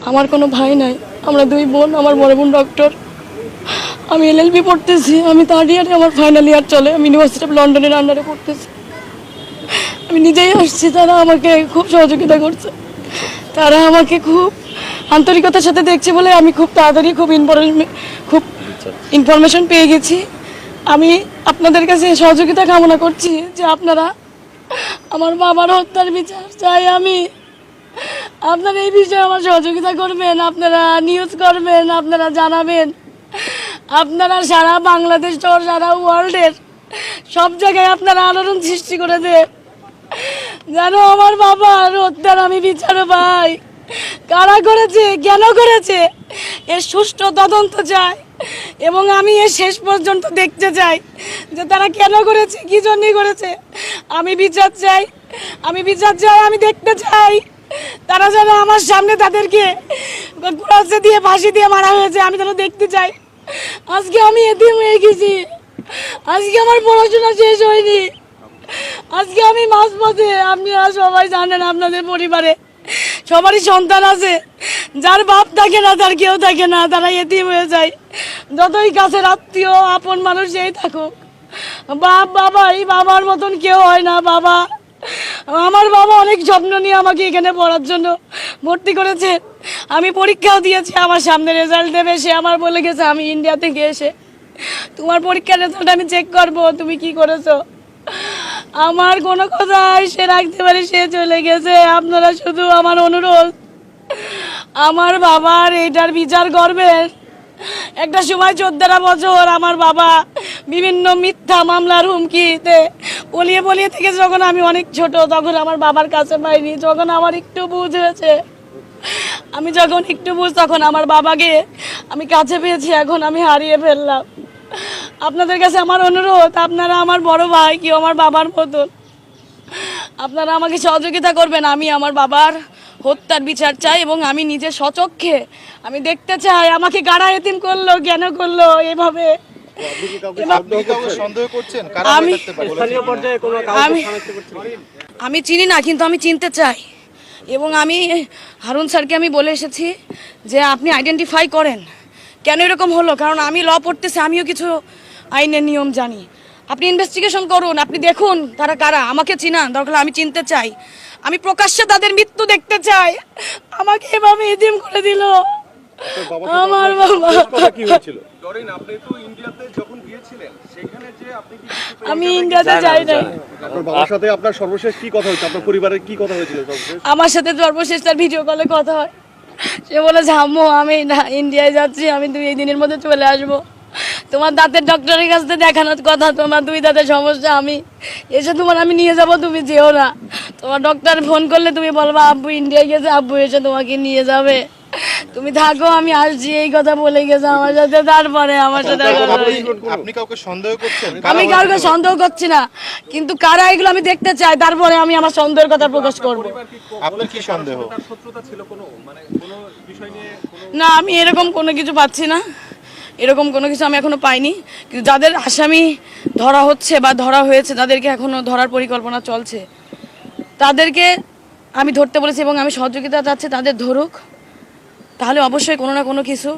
আমার কোনো ভাই নাই, আমরা দুই বোন। আমার বড় বোন ডক্টর, আমি এলএলবি পড়তেছি, আমি থার্ড ইয়ারে, আমার ফাইনাল ইয়ার চলে। আমি ইউনিভার্সিটি অফ লন্ডনের আন্ডারে পড়তেছি। আমি নিজেই আসছি, তারা আমাকে খুব সহযোগিতা করছে। তারা আমাকে খুব আন্তরিকতার সাথে দেখছে বলে আমি খুব তাড়াতাড়ি খুব ইনফরমেশন পেয়ে গেছি। আমি আপনাদের কাছে সহযোগিতা কামনা করছি যে আপনারা আমার বাবার হত্যার বিচার চাই। আমি আপনারা এই বিষয়ে আমার সহযোগিতা করবেন, আপনারা নিউজ করবেন, আপনারা জানাবেন, আপনারা সারা বাংলাদেশ সহ সারা ওয়ার্ল্ডের সব জায়গায় আপনারা আলোড়ন সৃষ্টি করে দেন যেন আমার বাবার হত্যার আমি বিচার পাই। কারা করেছে, কেন করেছে, এর সুষ্ঠু তদন্ত চাই এবং আমি এর শেষ পর্যন্ত দেখতে চাই যে তারা কেন করেছে, কি জন্য করেছে। আমি বিচার চাই, আমি বিচার চাই, আমি দেখতে চাই তারা যেন আমার সামনে তাদেরকে কুড়াচ্ছে দিয়ে ফাঁসি দিয়ে মারা হয়েছে, আমি যেন দেখতে চাই। আজকে আমি এতিম হয়ে গেছি, আজকে আমার পড়াশোনা শেষ হয়নি, আজকে আমি মাঝপথে। আপনারা সবাই জানেন আপনাদের পরিবারে সবারই সন্তান আছে, যার বাপ থাকে না, তার কেউ থাকে না, তারা এতিম হয়ে যায়। যতই কাছের আত্মীয় আপন মানুষ যেই থাকুক, বাবাই বাবার মতন কেউ হয় না। আমার বাবা অনেক স্বপ্ন নিয়ে আমাকে এখানে পড়ার জন্য ভর্তি করেছে। আমি পরীক্ষাও দিয়েছি, আমার সামনে রেজাল্ট দেবে, সে আমার বলে গেছে আমি ইন্ডিয়া থেকে এসে তোমার পরীক্ষার রেজাল্ট আমি চেক করবো, তুমি কি করেছো। আমার কোনো কথাই সে রাখতে পারে, সে চলে গেছে। আপনারা শুধু আমার অনুরোধ, আমার বাবার এইটার বিচার করবেন। একটা সময় 14 বছর আমার বাবা বিভিন্ন মিথ্যা মামলার হুমকিতে বলিয়ে থেকে, যখন আমি অনেক ছোট তখন আমার বাবার কাছে পাইনি। যখন আমার একটু বুঝ হয়েছে, আমি যখন একটু বুঝ, তখন আমার বাবাকে আমি কাছে পেয়েছি, এখন আমি হারিয়ে ফেললাম। আপনাদের কাছে আমার অনুরোধ, আপনারা আমার বড় ভাই, কেউ আমার বাবার মতন, আপনারা আমাকে সহযোগিতা করবেন। আমি আমার বাবার হত্যার বিচার চাই এবং আমি নিজে স্বচক্ষে আমি দেখতে চাই আমাকে কারা এতিম করলো, কেন করলো এভাবে। আমি চিনি না, কিন্তু আমি চিনতে চাই এবং আমি হারুন স্যারকে আমি বলে এসেছি যে আপনি আইডেন্টিফাই করেন কেন এরকম হলো, কারণ আমি ল পড়তেছি, আমিও কিছু আইনের নিয়ম জানি। আপনি ইনভেস্টিগেশন করুন, আপনি দেখুন তারা কারা, আমাকে চিনান, দরকার আমি চিনতে চাই, আমি প্রকাশ্যে তাদের মৃত্যু দেখতে চাই। আমাকে এভাবে এতিম করে দিল আমার বাবা। কি হয়েছিল? আমি ইন্ডিয়াতে যাই নাই। আপনার বাবার সাথে আপনার সর্বশেষ কি কথা হয়েছে, আপনার পরিবারের কি কথা হয়েছিল সর্বশেষ? আমার সাথে সর্বশেষ তার ভিডিও কলে কথা হয়। সে বলেছে আম্মু আমি ইন্ডিয়ায় যাচ্ছি, আমি 2 দিনের মধ্যে চলে আসবো, তোমার দাঁতের ডক্টরের কাছে দেখানোর কথা, তোমার 2 দাঁতের সমস্যা, আমি এসে আমি নিয়ে যাব, তুমি যেও না। তোমার ডক্টর ফোন করলে তুমি বলবা আব্বু ইন্ডিয়ায় গেছে, আব্বু এসে তোমাকে নিয়ে যাবে, তুমি থাকো, আমি আসছি, এই কথা বলে গেছে আমার সাথে। তারপরে আমার সাথে আপনি কাউকে সন্দেহ করছেন? আমি কাউকে সন্দেহ করছি না, কিন্তু কারা এগুলো আমি দেখতে চাই, তারপরে আমি আমার সন্দেহের কথা প্রকাশ করব। আপনার কি সন্দেহ? না, আমি এরকম কোনো কিছু পাচ্ছি না, এরকম কোনো কিছু আমি এখনো পাইনি। কিন্তু যাদের আসামি ধরা হচ্ছে বা ধরা হয়েছে, তাদেরকে এখনো ধরার পরিকল্পনা চলছে, তাদেরকে আমি ধরতে বলেছি এবং আমি সহযোগিতা চাচ্ছি, তাদের ধরুক, তাহলে অবশ্যই কোনো না কোনো কিছু